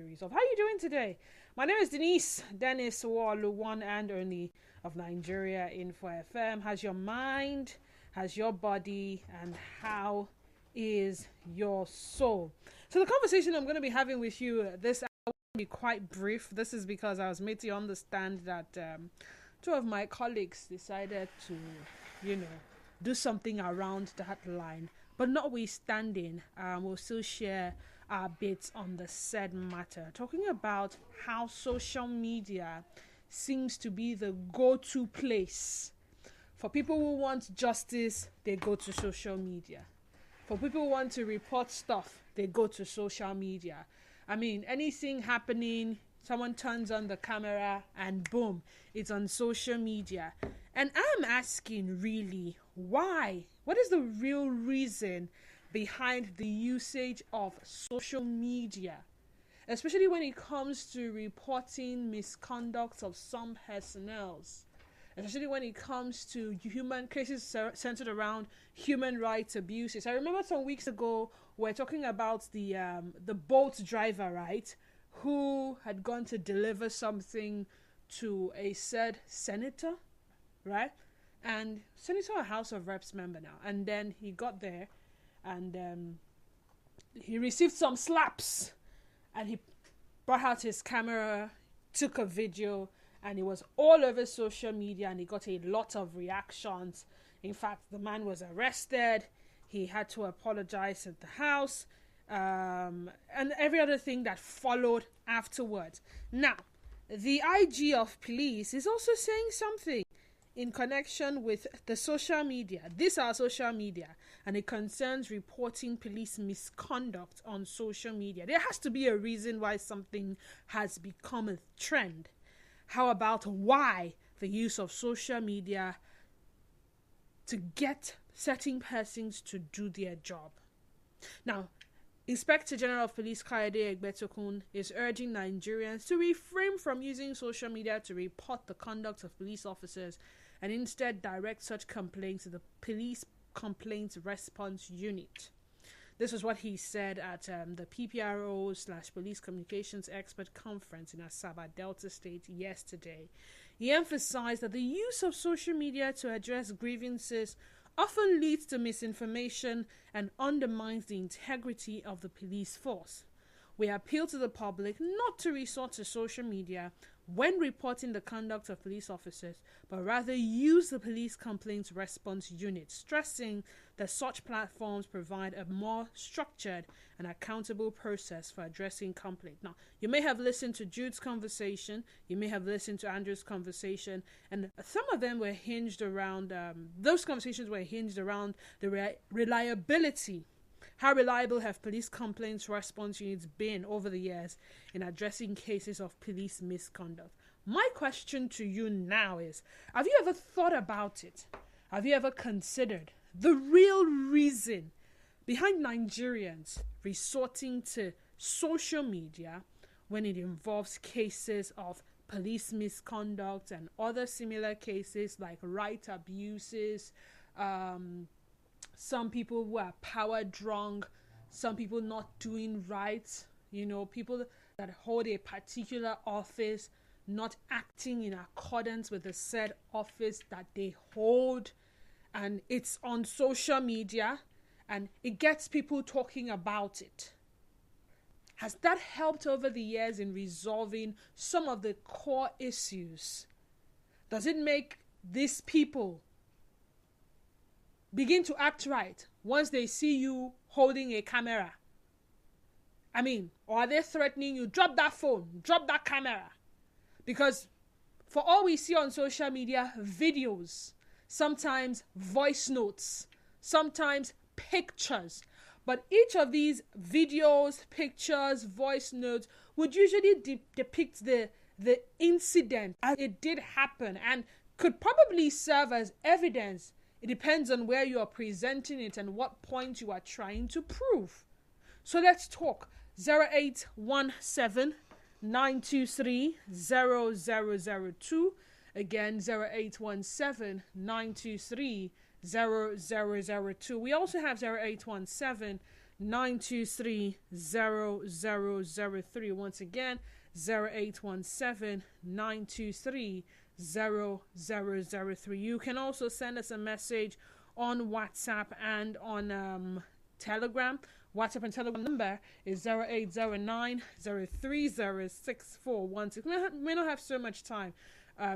series of how you doing today. My name is Dennis Walu, one and only of Nigeria Info FM. How's your mind? How's your body? And how is your soul? So the conversation I'm going to be having with you this hour will be quite brief. This is because I was made to understand that two of my colleagues decided to, do something around that line. But notwithstanding, we'll still share our bits on the said matter, talking about how social media seems to be the go-to place. For people who want justice, they go to social media. For people who want to report stuff, they go to social media. I mean, anything happening, someone turns on the camera and boom, it's on social media. And I'm asking, really, why? What is the real reason behind the usage of social media, especially when it comes to reporting misconduct of some personnel, especially when it comes to human cases centered around human rights abuses? I remember some weeks ago we're talking about the Bolt driver, right, who had gone to deliver something to a said senator, right? And senator or House of Reps member now, and then he got there and he received some slaps, and he brought out his camera, took a video, and it was all over social media, and he got a lot of reactions. In fact, the man was arrested. He had to apologize at the house, and every other thing that followed afterwards. Now, the IG of police is also saying something in connection with the social media. These are social media, and it concerns reporting police misconduct on social media. There has to be a reason why something has become a trend. How about why the use of social media to get certain persons to do their job? Now, Inspector General of Police Kayode Egbetokun is urging Nigerians to refrain from using social media to report the conduct of police officers and instead direct such complaints to the Police Complaints Response Unit. This was what he said at the PPRO/Police Communications Expert Conference in Asaba, Delta State yesterday. He emphasized that the use of social media to address grievances often leads to misinformation and undermines the integrity of the police force. We appeal to the public not to resort to social media when reporting the conduct of police officers, but rather use the Police Complaints Response Unit, stressing that such platforms provide a more structured and accountable process for addressing complaints. Now, you may have listened to Jude's conversation, you may have listened to Andrew's conversation, and some of them were hinged around, those conversations were hinged around the reliability. How reliable have police complaints response units been over the years in addressing cases of police misconduct? My question to you now is, have you ever thought about it? Have you ever considered the real reason behind Nigerians resorting to social media when it involves cases of police misconduct and other similar cases like right abuses, some people who are power drunk, some people not doing right, people that hold a particular office not acting in accordance with the said office that they hold, and it's on social media and it gets people talking about it. Has that helped over the years in resolving some of the core issues? Does it make these people begin to act right once they see you holding a camera? I mean, or are they threatening you? Drop that phone, drop that camera. Because for all we see on social media, videos, sometimes voice notes, sometimes pictures. But each of these videos, pictures, voice notes would usually depict the incident as it did happen and could probably serve as evidence. It depends on where you are presenting it and what point you are trying to prove. So let's talk. 0817 923 0002. Again, 0817 923 0002. We also have 0817 923-0003. Once again, 0817-923-0003. You can also send us a message on WhatsApp and on Telegram. WhatsApp and Telegram number is 0809-030-6416. We may not have so much time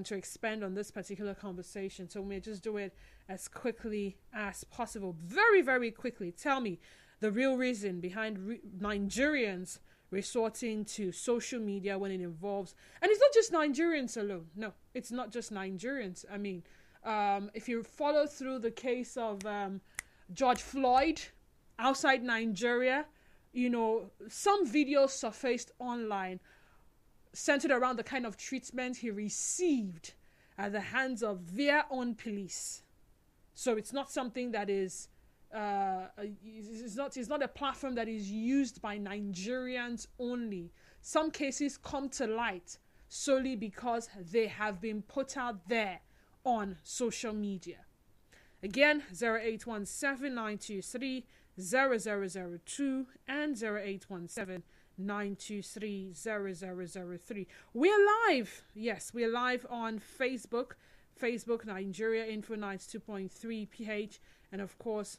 to expand on this particular conversation, so we may just do it as quickly as possible. Very, very quickly, tell me the real reason behind Nigerians resorting to social media when it involves, and it's not just Nigerians alone. No, it's not just Nigerians. I mean, if you follow through the case of George Floyd outside Nigeria, you know, some videos surfaced online centered around the kind of treatment he received at the hands of their own police. So it's not something that is it's not a platform that is used by Nigerians only. Some cases come to light solely because they have been put out there on social media. Again, 0817-923-0002 and 0817-923-0003. We're live. Yes, we're live on Facebook Nigeria Info 92.3 PH, and of course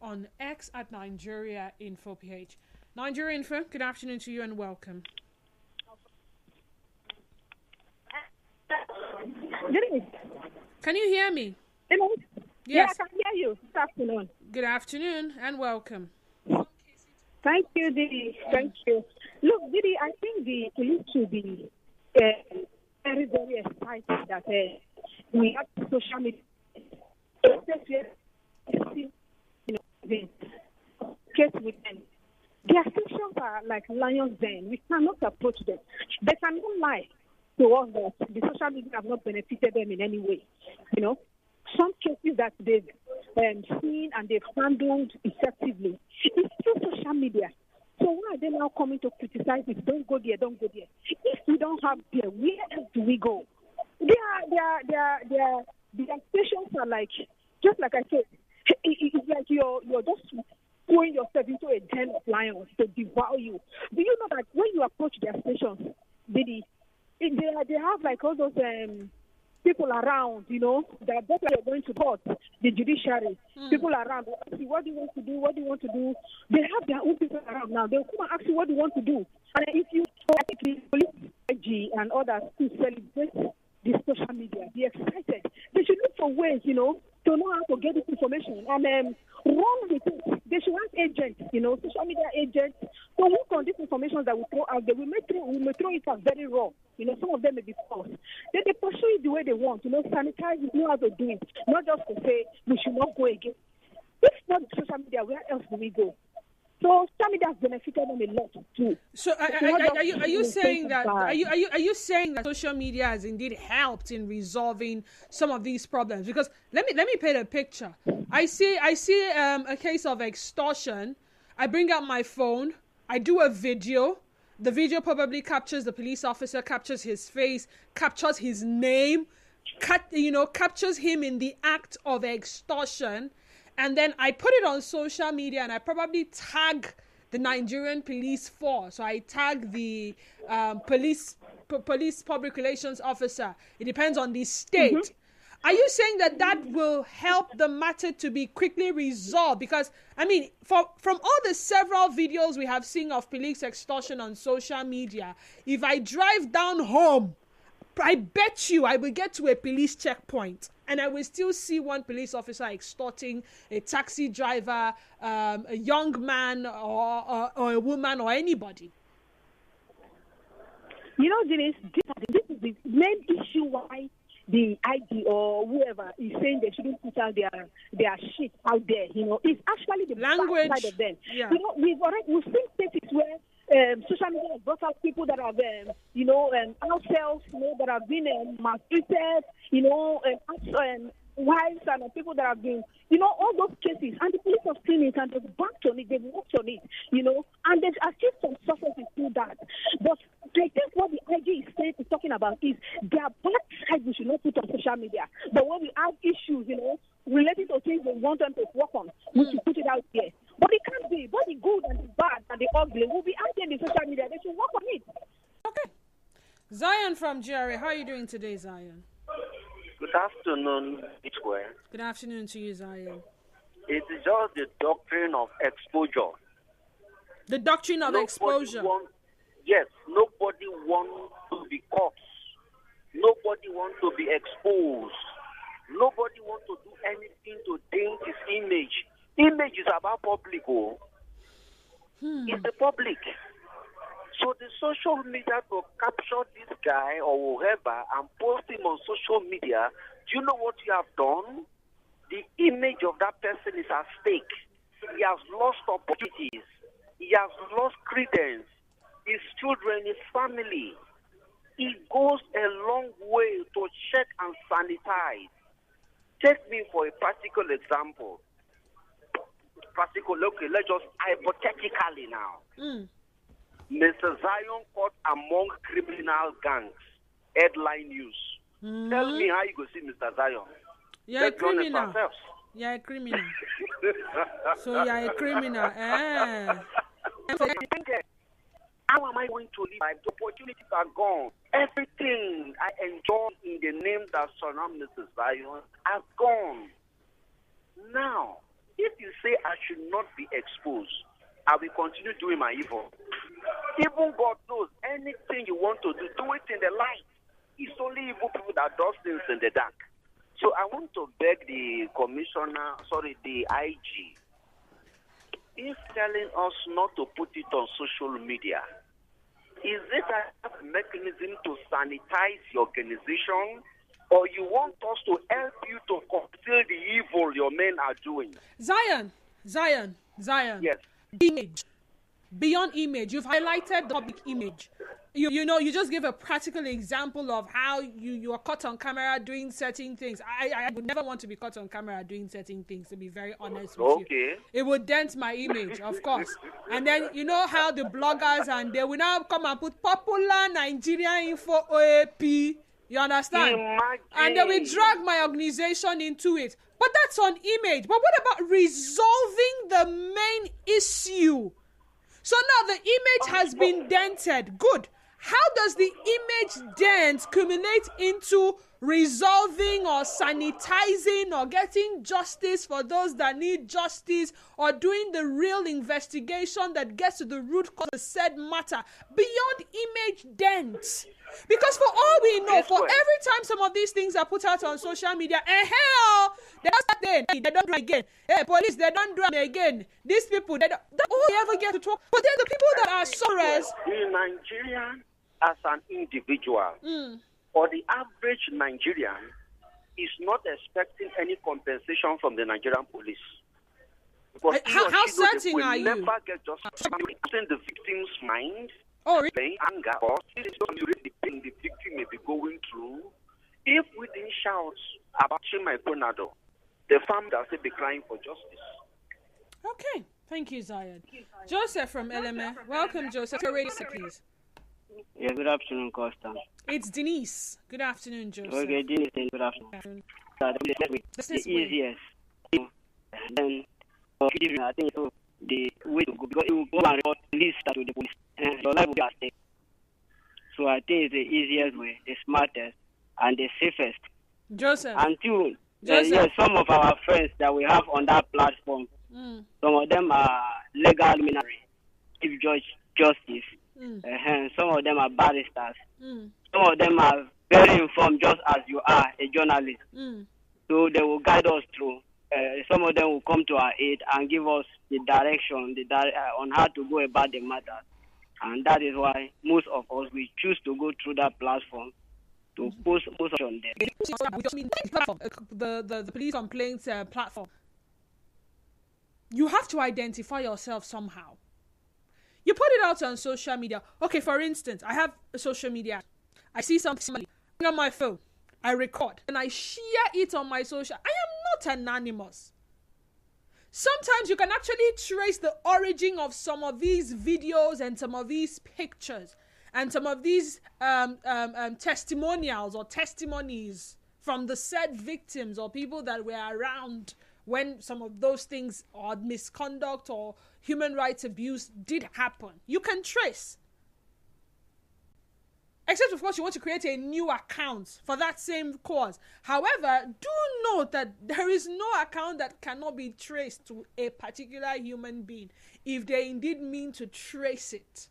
on X at Nigeria Info PH. Nigeria Info, good afternoon to you and welcome. Can you hear me? Hello? Yes. Yeah, I can hear you. Good afternoon. Good afternoon and welcome. Thank you, Didi. Thank you. Look, Didi, I think the police should be very, very excited that we have social media. The case with them. Their stations are like lions' den. We cannot approach them. They cannot lie to us that the social media have not benefited them in any way. You know, some cases that they've seen and they've handled effectively, it's through social media. So why are they now coming to criticize it? Don't go there, don't go there. If we don't have there, where else do we go? Their stations are like, just like I said, it's like you're just throwing yourself into a den of lions to devour you. Do you know that when you approach their stations, they have like all those people around, you know, that that's why you're going to court, the judiciary, people around, they ask you, what do you want to do? What do you want to do? They have their own people around now. They'll come and ask you, what do you want to do? And if you, I think the police and others to celebrate the social media, be excited. They should look for ways, you know, to know how to get this information and run with it. They should have agents, you know, social media agents, to work on this information that we throw out there. We may throw it as very raw. You know, some of them may be false. Then they pursue it the way they want, you know, sanitize it, know how to do it. Not just to say we should not go again. If not social media, where else do we go? So social media has benefited them a lot too. So are you saying that are you saying that social media has indeed helped in resolving some of these problems? Because let me paint a picture. I see a case of extortion. I bring out my phone. I do a video. The video probably captures the police officer, captures his face, captures his name, captures him in the act of extortion. And then I put it on social media and I probably tag the Nigerian police force. So I tag the police public relations officer. It depends on the state. Mm-hmm. Are you saying that will help the matter to be quickly resolved? Because, I mean, from all the several videos we have seen of police extortion on social media, if I drive down home, I bet you I will get to a police checkpoint and I will still see one police officer extorting a taxi driver, a young man or a woman or anybody. You know, Denise, this is the main issue why the IG or whoever is saying they shouldn't put out their shit out there. You know, it's actually the language side of them. Yeah. You know, we've seen cases where social media has brought out people that have, ourselves, you know, that have been maltreated, you know, wives and people that have been, you know, all those cases. And the police have seen it and they've backed on it, they've worked on it, you know, and they've achieved some success through that. But I think what the IG is talking about is their bad side we should not put on social media. But when we have issues, you know, related to things we want them to work on, we should put it out there. But it can't everybody, both the good and the bad and the ugly, will be out there in the social media. They should work on it. Okay. Zion from Jerry. How are you doing today, Zion? Good afternoon, Square. Good afternoon to you, Zion. It is just the doctrine of exposure. The doctrine of exposure. Yes, nobody wants to be caught. Nobody wants to be exposed. Nobody wants to do anything to taint his image. Image is about public. It's the public. So the social media to capture this guy or whoever and post him on social media, do you know what you have done? The image of that person is at stake. He has lost opportunities. He has lost credence. His children, his family. It goes a long way to check and sanitize. Take me for a practical example. Okay, let's just hypothetically now. Mr. Zion caught among criminal gangs. Headline news. Tell me how you go see Mr. Zion. You're a criminal. You're a criminal. So you're a criminal. How am I going to live? The opportunities are gone. Everything I enjoy in the name that surrounds Mr. Zion has gone. Now, if you say I should not be exposed, I will continue doing my evil. Even God knows anything you want to do, do it in the light. It's only evil people that do things in the dark. So I want to beg the the IG, if telling us not to put it on social media, is it a mechanism to sanitize your organization, or you want us to help you to conceal the evil your men are doing? Zion. Yes. Image. Beyond image, you've highlighted the public image. You just give a practical example of how you are caught on camera doing certain things. I would never want to be caught on camera doing certain things, to be very honest with you. It would dent my image, of course. And then you know how the bloggers, and they will now come and put popular Nigeria info OAP. You understand? Imagine. And they will drag my organization into it. But that's on image. But what about resolving the main issue? So now the image has been dented. Good. How does the image dent culminate into resolving or sanitizing or getting justice for those that need justice, or doing the real investigation that gets to the root cause of the said matter beyond image dent? Because for all we know, for every time some of these things are put out on social media, they don't do it again. Hey, police, they don't do it again. These people, that's all they ever get to talk. But then the people that are sorors. The Nigerian as an individual, or the average Nigerian, is not expecting any compensation from the Nigerian police. Because how certain are you? Never get justice in the victim's mind. Oh, really? Anger, or the pain the victim may be going through. If we didn't shout about my tornado, the family will still be crying for justice. Okay, thank you, Zion. Joseph from LMA. Welcome, Joseph. Your radio, please. Yeah, good afternoon, Costa. It's Denise. Good afternoon, Joseph. Okay, Denise, good afternoon. The easiest. Then, I think so. The way to go, because it will go and report police to the police, and your life will be at stake. So I think it's the easiest way, the smartest, and the safest. Joseph. Until yes, some of our friends that we have on that platform, some of them are legal luminary, Chief Judge Justice. Some of them are barristers. Some of them are very informed, just as you are a journalist. So they will guide us through. Some of them will come to our aid and give us the direction on how to go about the matter. And that is why most of us, we choose to go through that platform to post on them. The police complaints platform. You have to identify yourself somehow. You put it out on social media. Okay, for instance, I have a social media. I see something on my phone. I record and I share it on my social. I am not anonymous. Sometimes you can actually trace the origin of some of these videos and some of these pictures and some of these testimonials or testimonies from the said victims or people that were around when some of those things or misconduct or human rights abuse did happen. You can trace. Except, of course, you want to create a new account for that same cause. However, do note that there is no account that cannot be traced to a particular human being if they indeed mean to trace it.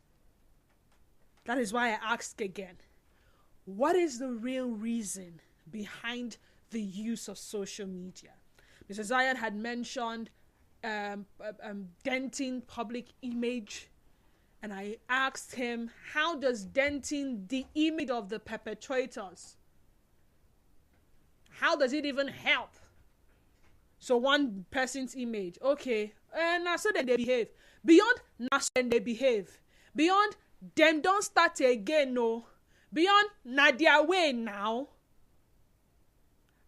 That is why I asked again, what is the real reason behind the use of social media? Mr. Zion had mentioned denting public image. And I asked him, how does denting the image of the perpetrators, how does it even help? So one person's image, okay, now so then they behave. Beyond now so then they behave. Beyond them don't start again, no. Beyond na their way now.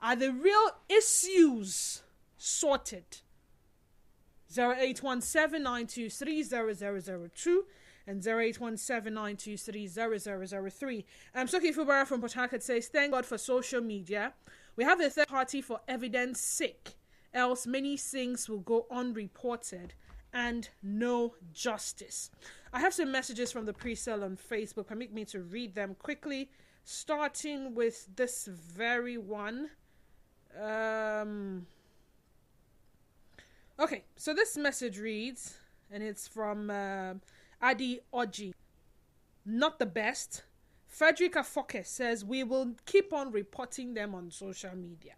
Are the real issues sorted? 0817-923-0002 and 0817-923-0003. Soki Fubara from Port Harcourt says, thank God for social media. We have a third party for evidence sake, else many things will go unreported and no justice. I have some messages from the pre-sale on Facebook. Permit me to read them quickly, starting with this very one. Okay, so this message reads, and it's from Adi Oji. Not the best. Frederica Fokke says, we will keep on reporting them on social media.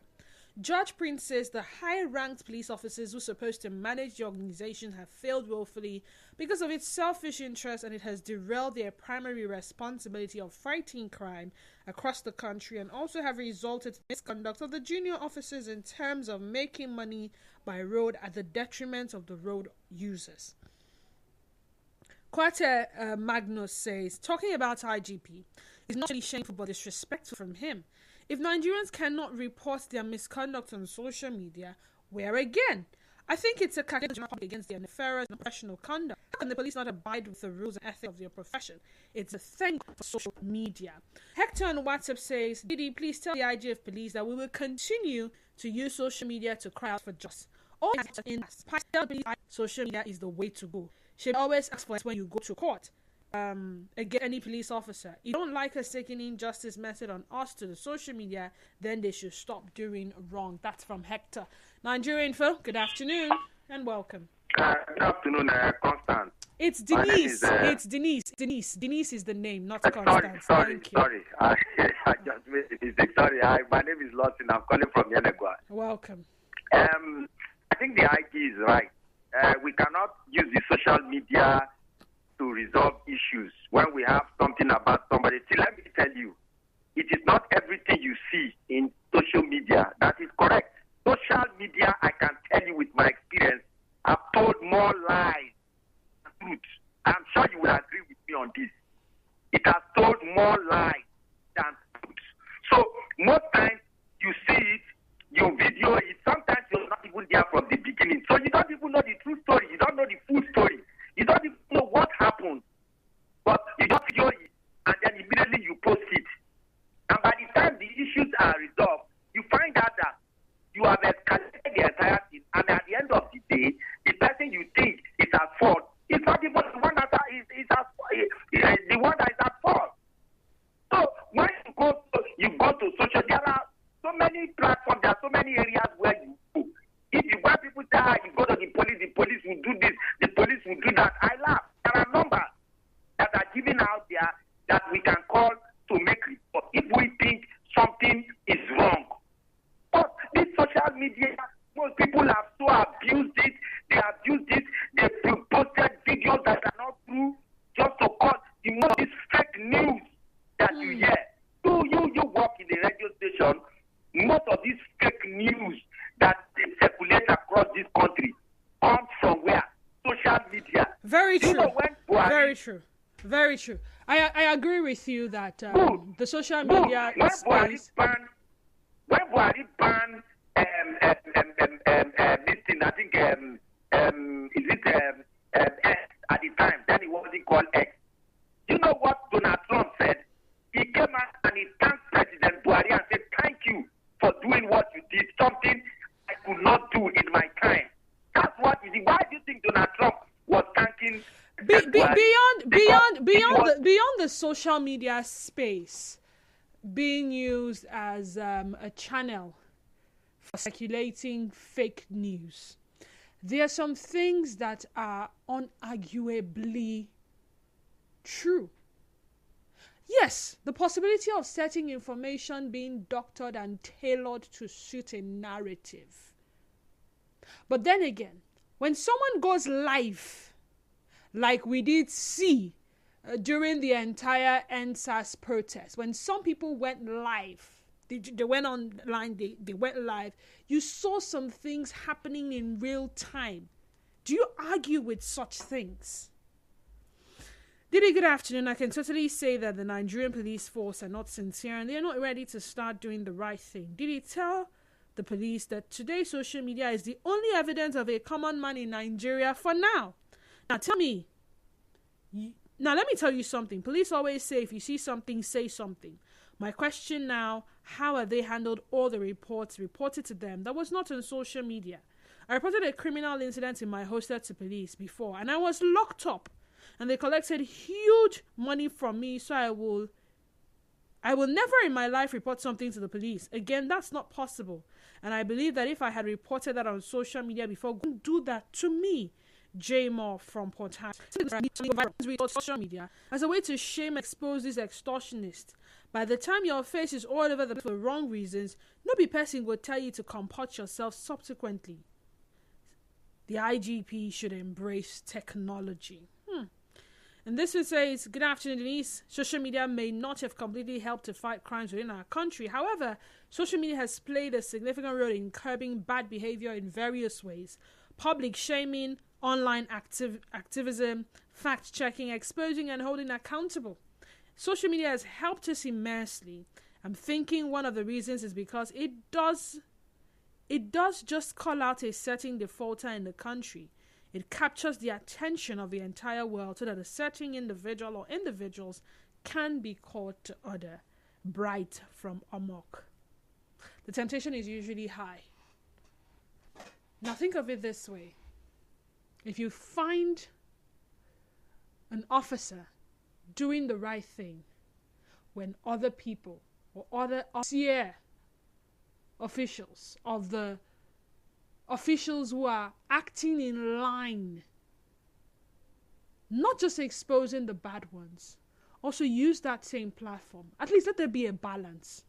Judge Prince says the high-ranked police officers who are supposed to manage the organization have failed woefully because of its selfish interest, and it has derailed their primary responsibility of fighting crime across the country, and also have resulted in misconduct of the junior officers in terms of making money by road at the detriment of the road users. Quate Magnus says, talking about IGP is not really shameful but disrespectful from him. If Nigerians cannot report their misconduct on social media, where again? I think it's a calculation against their nefarious and professional conduct. How can the police not abide with the rules and ethics of their profession? It's a thing for social media. Hector on WhatsApp says, Didi, please tell the IG of police that we will continue to use social media to cry out for justice. All in social media is the way to go. Should always ask for it when you go to court. Again, any police officer, if you don't like us taking injustice method on us to the social media, then they should stop doing wrong. That's from Hector. Nigeria Info, good afternoon and welcome. Good afternoon, Constance. It's Denise. It's Denise. Denise is the name, not Constance. Sorry. I just made a mistake. Sorry, my name is Lawson. I'm calling from Yenegua. Welcome. I think the IG is right. We cannot use the social media to resolve issues when we have something about somebody. See, let me tell you, it is not everything you see in social media that is correct. Social media, I can tell you with my experience, have told more lies than truth. I'm sure you will agree with me on this. It has told more lies than truth. So most times you see it, you video it, sometimes you're not even there from the beginning. So you don't even know the true story. You don't know the full story. You don't even know what happened. But you just video it, and then immediately you post it. And by the time the issues are resolved, you find out that you have escalated the entire thing. And at the end of the day, the person you think is at fault is not even the one that is at fault. So when you go to social, there are so many platforms, there are so many areas where you go. If you want people to say, you go to the police will do this, the police will do that, I laugh. There are numbers that are given out there that we can call to make report if we think something is wrong. But this social media, most people have so abused it. They posted videos that are not true just to cause the most this fake news that you hear. You work in the radio station, most of these fake news that circulate across this country comes from where? Social media. Very true. You know, Very true. Very true. I agree with you that the social media space. When Buhari banned this thing, I think X at the time, then it wasn't called X. You know what Donald Trump said? He came out and he thanked President Buhari and said, thank you for doing what you did, something I could not do in my the social media space being used as a channel for circulating fake news, there are some things that are unarguably true. Yes, the possibility of certain information being doctored and tailored to suit a narrative. But then again, when someone goes live, like we did see during the entire NSAS protest, when some people went live, they went online, they went live, you saw some things happening in real time. Do you argue with such things? Diddy, good afternoon. I can totally say that the Nigerian police force are not sincere and they are not ready to start doing the right thing. Diddy, tell the police that today's social media is the only evidence of a common man in Nigeria for now. Now let me tell you something. Police always say if you see something, say something. My question now, how have they handled all the reports reported to them that was not on social media? I reported a criminal incident in my hostel to police before and I was locked up. And they collected huge money from me, so I will never in my life report something to the police. Again, that's not possible. And I believe that if I had reported that on social media before, don't do that to me. J. Moore from Port Harcourt. Social media as a way to shame and expose these extortionists. By the time your face is all over the place for wrong reasons, no be person will tell you to comport yourself subsequently. The IGP should embrace technology. And this one says, good afternoon, Denise. Social media may not have completely helped to fight crimes within our country. However, social media has played a significant role in curbing bad behavior in various ways. Public shaming, online activism, fact-checking, exposing and holding accountable. Social media has helped us immensely. I'm thinking one of the reasons is because it does just call out a certain defaulter in the country. It captures the attention of the entire world so that a certain individual or individuals can be called to order, bright from amok. The temptation is usually high. Now think of it this way. If you find an officer doing the right thing when other people or other officials of the officials who are acting in line, not just exposing the bad ones, also use that same platform. At least let there be a balance.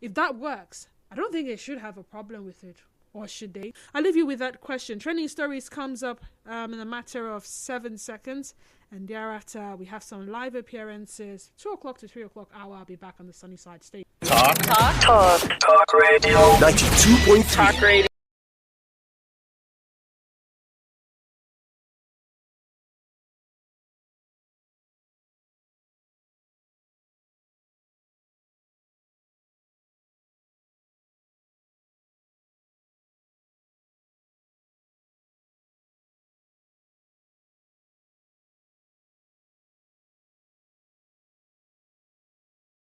If that works, I don't think they should have a problem with it. Or should they? I'll leave you with that question. Trending Stories comes up in a matter of 7 seconds. And thereafter, we have some live appearances. 2 o'clock to 3 o'clock hour. I'll be back on the sunny side. Stay. Talk radio. 92.3. Talk radio.